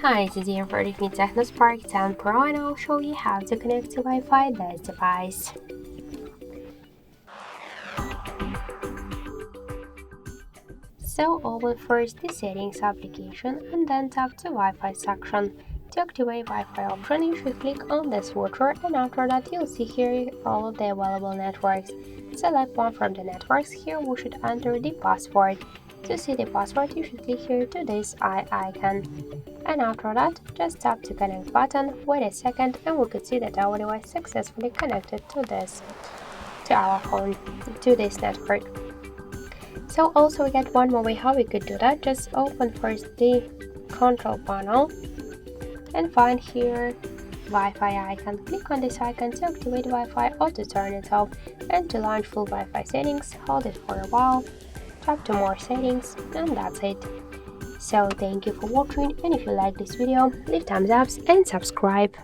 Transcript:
Hi, this is Ian for Tecno Spark 10 Pro and I'll show you how to connect to Wi-Fi this device. So open first the settings application and then tap the Wi-Fi section. To activate Wi-Fi option, you should click on the switcher and after that you'll see here all of the available networks. Select one from the networks. Here we should enter the password. To see the password, you should click here to this eye icon. And after that, just tap the connect button, wait a second, and we could see that our device successfully connected to our phone, to this network. So also we get one more way how we could do that. Just open first the control panel and find here Wi-Fi icon. Click on this icon to activate Wi-Fi or to turn it off, and to launch full Wi-Fi settings, hold it for a while, tap to more settings, and that's it. So thank you for watching, and if you like this video, leave thumbs up and subscribe.